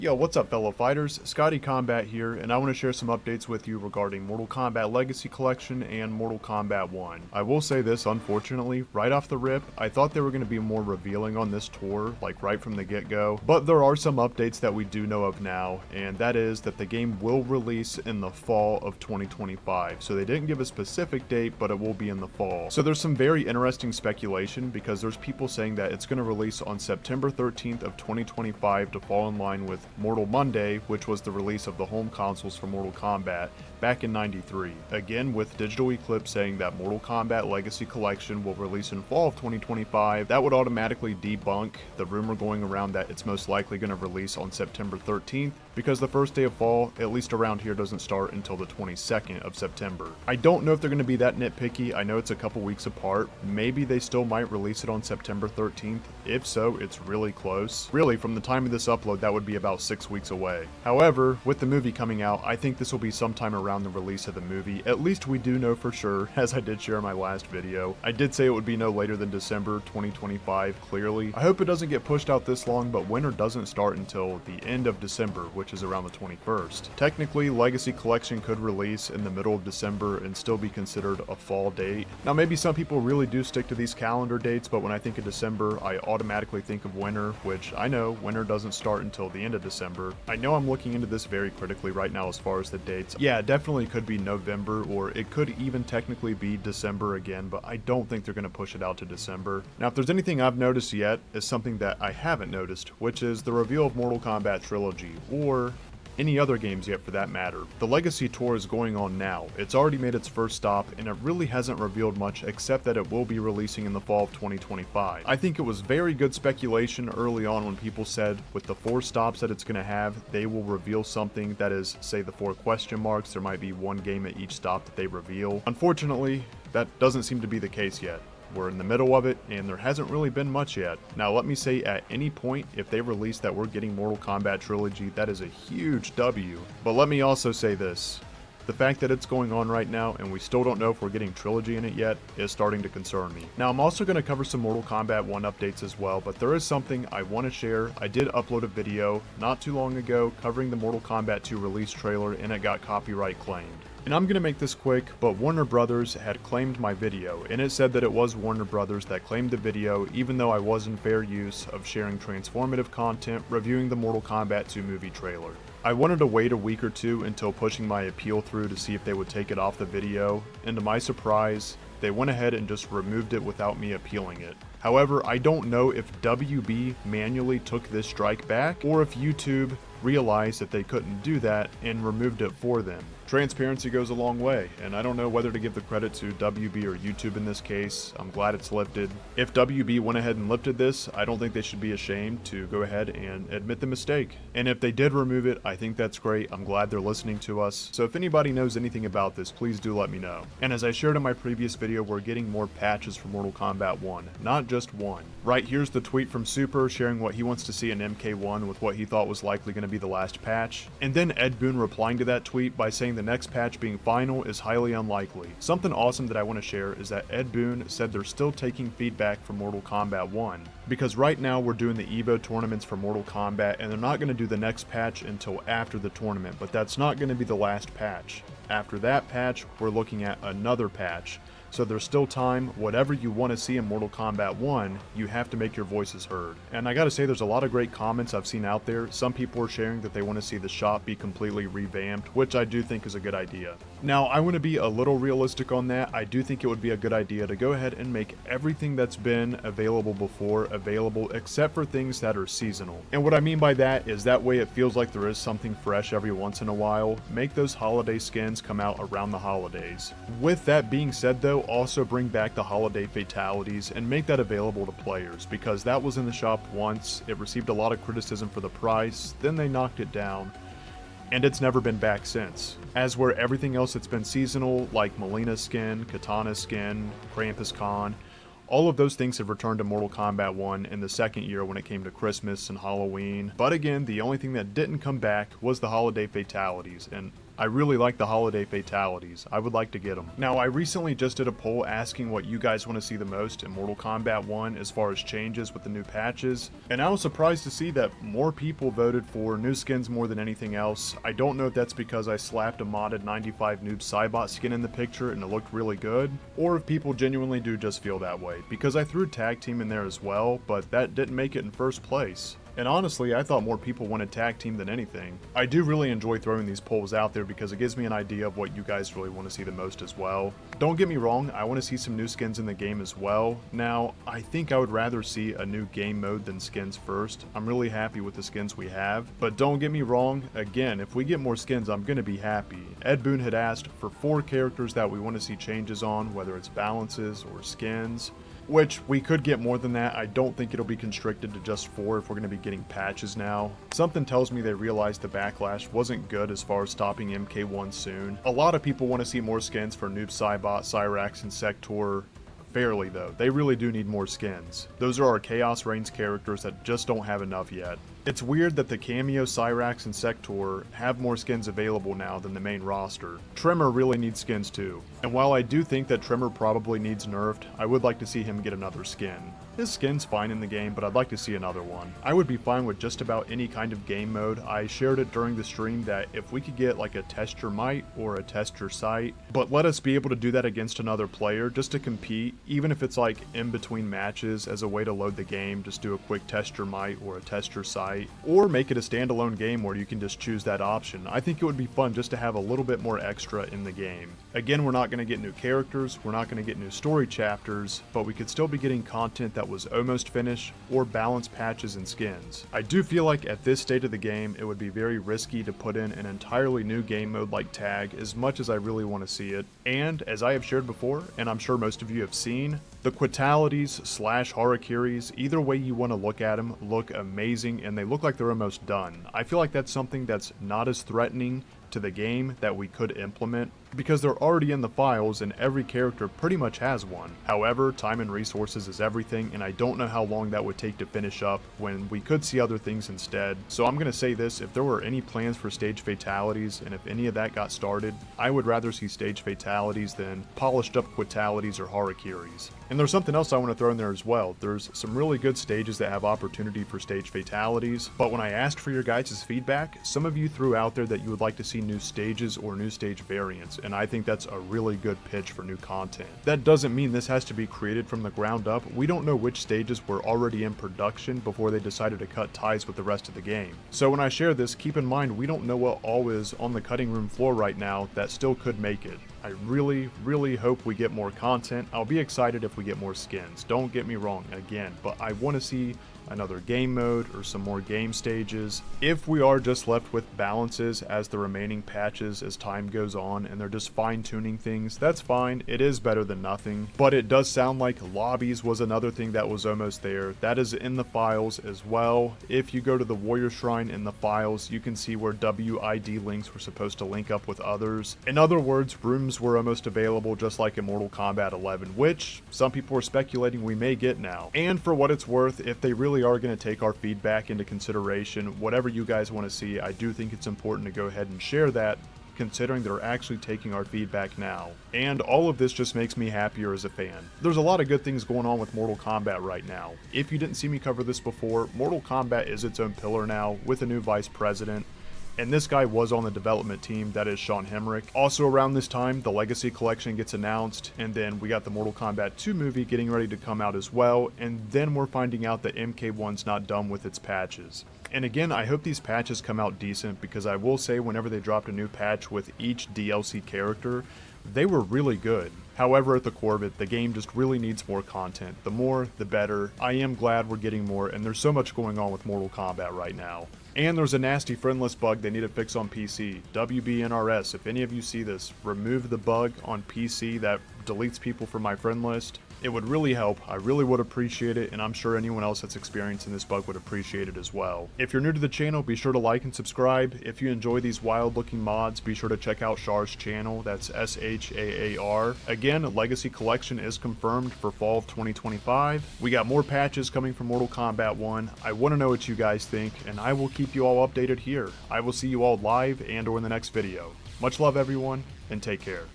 Yo, what's up fellow fighters? Scotty Combat here, and I want to share some updates with you regarding Mortal Kombat Legacy Collection and Mortal Kombat 1. I will say this, unfortunately, right off the rip, I thought they were going to be more revealing on this tour, like right from the get-go, but there are some updates that we do know of now, and that is that the game will release in the fall of 2025. So they didn't give a specific date, but it will be in the fall. So there's some very interesting speculation because there's people saying that it's going to release on September 13th of 2025 to fall in line with Mortal Monday, which was the release of the home consoles for Mortal Kombat back in '93. Again, with Digital Eclipse saying that Mortal Kombat Legacy Collection will release in fall of 2025, that would automatically debunk the rumor going around that it's most likely going to release on September 13th, because the first day of fall, at least around here, doesn't start until the 22nd of September. I don't know if they're going to be that nitpicky. I know it's a couple weeks apart. Maybe they still might release it on September 13th. If so, it's really close. Really, from the time of this upload, that would be about 6 weeks away. However, with the movie coming out, I think this will be sometime around the release of the movie. At least we do know for sure, as I did share in my last video. I did say it would be no later than December 2025, clearly. I hope it doesn't get pushed out this long, but winter doesn't start until the end of December, which is around the 21st. Technically, Legacy Collection could release in the middle of December and still be considered a fall date. Now, maybe some people really do stick to these calendar dates, but when I think of December, I automatically think of winter, which I know winter doesn't start until the end of December. I know I'm looking into this very critically right now as far as the dates. Yeah, it definitely could be November, or it could even technically be December again, but I don't think they're going to push it out to December. Now, if there's anything I've noticed yet, is something that I haven't noticed, which is the reveal of Mortal Kombat Trilogy, or any other games yet for that matter. The Legacy Tour is going on now. It's already made its first stop, and it really hasn't revealed much except that it will be releasing in the fall of 2025. I think it was very good speculation early on when people said with the 4 stops that it's going to have, they will reveal something that is, say, the 4 question marks. There might be one game at each stop that they reveal. Unfortunately, that doesn't seem to be the case yet. We're in the middle of it, and there hasn't really been much yet. Now, let me say, at any point, if they release that we're getting Mortal Kombat Trilogy, that is a huge W. But let me also say this. The fact that it's going on right now, and we still don't know if we're getting Trilogy in it yet, is starting to concern me. Now, I'm also going to cover some Mortal Kombat 1 updates as well, but there is something I want to share. I did upload a video not too long ago covering the Mortal Kombat 2 release trailer, and it got copyright claimed. And I'm going to make this quick, but Warner Brothers had claimed my video, and it said that it was Warner Brothers that claimed the video, even though I was in fair use of sharing transformative content reviewing the Mortal Kombat 2 movie trailer. I wanted to wait a week or two until pushing my appeal through to see if they would take it off the video, and to my surprise, they went ahead and just removed it without me appealing it. However, I don't know if WB manually took this strike back, or if YouTube realized that they couldn't do that and removed it for them. Transparency goes a long way, and I don't know whether to give the credit to WB or YouTube in this case. I'm glad it's lifted. If WB went ahead and lifted this, I don't think they should be ashamed to go ahead and admit the mistake. And if they did remove it, I think that's great. I'm glad they're listening to us. So if anybody knows anything about this, please do let me know. And as I shared in my previous video, we're getting more patches for Mortal Kombat 1, not just one. Right, here's the tweet from Super sharing what he wants to see in MK1 with what he thought was likely going to be the last patch. And then Ed Boon replying to that tweet by saying the next patch being final is highly unlikely. Something awesome that I want to share is that Ed Boon said they're still taking feedback from Mortal Kombat 1, because right now we're doing the EVO tournaments for Mortal Kombat, and they're not going to do the next patch until after the tournament, but that's not going to be the last patch. After that patch, we're looking at another patch. So there's still time. Whatever you want to see in Mortal Kombat 1, you have to make your voices heard. And I gotta say, there's a lot of great comments I've seen out there. Some people are sharing that they want to see the shop be completely revamped, which I do think is a good idea. Now, I want to be a little realistic on that. I do think it would be a good idea to go ahead and make everything that's been available before available, except for things that are seasonal. And what I mean by that is that way it feels like there is something fresh every once in a while. Make those holiday skins come out around the holidays. With that being said though, also bring back the holiday fatalities and make that available to players, because that was in the shop once. It received a lot of criticism for the price, then they knocked it down, and it's never been back since. As where everything else that's been seasonal, like Melina's skin, Katana's skin, Krampus Khan, all of those things have returned to Mortal Kombat 1 in the second year when it came to Christmas and Halloween. But again, the only thing that didn't come back was the holiday fatalities, and I really like the holiday fatalities. I would like to get them. Now, I recently just did a poll asking what you guys want to see the most in Mortal Kombat 1 as far as changes with the new patches, and I was surprised to see that more people voted for new skins more than anything else. I don't know if that's because I slapped a modded 95 Noob Saibot skin in the picture and it looked really good, or if people genuinely do just feel that way, because I threw Tag Team in there as well, but that didn't make it in first place. And honestly, I thought more people wanted Tag Team than anything. I do really enjoy throwing these polls out there because it gives me an idea of what you guys really want to see the most as well. Don't get me wrong, I want to see some new skins in the game as well. Now, I think I would rather see a new game mode than skins first. I'm really happy with the skins we have. But don't get me wrong, again, if we get more skins, I'm going to be happy. Ed Boon had asked for 4 characters that we want to see changes on, whether it's balances or skins. Which, we could get more than that. I don't think it'll be constricted to just 4 if we're going to be getting patches now. Something tells me they realized the backlash wasn't good as far as stopping MK1 soon. A lot of people want to see more skins for Noob Saibot, Cyrax, and Sector. Fairly though, they really do need more skins. Those are our Chaos Reigns characters that just don't have enough yet. It's weird that the Cameo, Cyrax, and Sector have more skins available now than the main roster. Tremor really needs skins too. And while I do think that Tremor probably needs nerfed, I would like to see him get another skin. His skin's fine in the game, but I'd like to see another one. I would be fine with just about any kind of game mode. I shared it during the stream that if we could get like a Test Your Might or a Test Your Sight, but let us be able to do that against another player just to compete, even if it's like in between matches as a way to load the game, just do a quick Test Your Might or a Test Your Sight, or make it a standalone game where you can just choose that option. I think it would be fun just to have a little bit more extra in the game. Again, we're not going to get new characters, we're not going to get new story chapters, but we could still be getting content that was almost finished or balanced patches and skins. I do feel like at this state of the game, it would be very risky to put in an entirely new game mode like Tag as much as I really want to see it. And as I have shared before, and I'm sure most of you have seen, the Quitalities / Harakiris, either way you want to look at them, look amazing and they look like they're almost done. I feel like that's something that's not as threatening to the game that we could implement because they're already in the files and every character pretty much has one. However, time and resources is everything and I don't know how long that would take to finish up when we could see other things instead. So I'm going to say this, if there were any plans for stage fatalities and if any of that got started, I would rather see stage fatalities than polished up Quitalities or Harakiris. And there's something else I want to throw in there as well. There's some really good stages that have opportunity for stage fatalities, but when I asked for your guys' feedback, some of you threw out there that you would like to see new stages or new stage variants, and I think that's a really good pitch for new content. That doesn't mean this has to be created from the ground up. We don't know which stages were already in production before they decided to cut ties with the rest of the game. So when I share this, keep in mind we don't know what all is on the cutting room floor right now that still could make it. I really hope we get more content. I'll be excited if we get more skins. Don't get me wrong again, but I want to see another game mode or some more game stages. If we are just left with balances as the remaining patches as time goes on and they're just fine-tuning things, that's fine. It is better than nothing, but it does sound like lobbies was another thing that was almost there. That is in the files as well. If you go to the Warrior Shrine in the files, you can see where WID links were supposed to link up with others. In other words, rooms were almost available just like in Mortal Kombat 11, which some people are speculating we may get now. And for what it's worth, if they really are going to take our feedback into consideration, whatever you guys want to see, I do think it's important to go ahead and share that, considering they're actually taking our feedback now. And all of this just makes me happier as a fan. There's a lot of good things going on with Mortal Kombat right now. If you didn't see me cover this before, Mortal Kombat is its own pillar now with a new vice president. And this guy was on the development team, that is Sean Hemrick. Also around this time, the Legacy Collection gets announced, and then we got the Mortal Kombat 2 movie getting ready to come out as well, and then we're finding out that MK1's not done with its patches. And again, I hope these patches come out decent, because I will say whenever they dropped a new patch with each DLC character, they were really good. However, at the core of it, the game just really needs more content. The more, the better. I am glad we're getting more, and there's so much going on with Mortal Kombat right now. And there's a nasty friend list bug they need to fix on PC. WBNRS, if any of you see this, remove the bug on PC that deletes people from my friend list. It would really help. I really would appreciate it, and I'm sure anyone else that's experiencing this bug would appreciate it as well. If you're new to the channel, be sure to like and subscribe. If you enjoy these wild looking mods, be sure to check out Shar's channel. That's SHAAR. Again, Legacy Collection is confirmed for fall of 2025. We got more patches coming from Mortal Kombat 1. I want to know what you guys think, and I will keep you all updated here. I will see you all live and or in the next video. Much love everyone, and take care.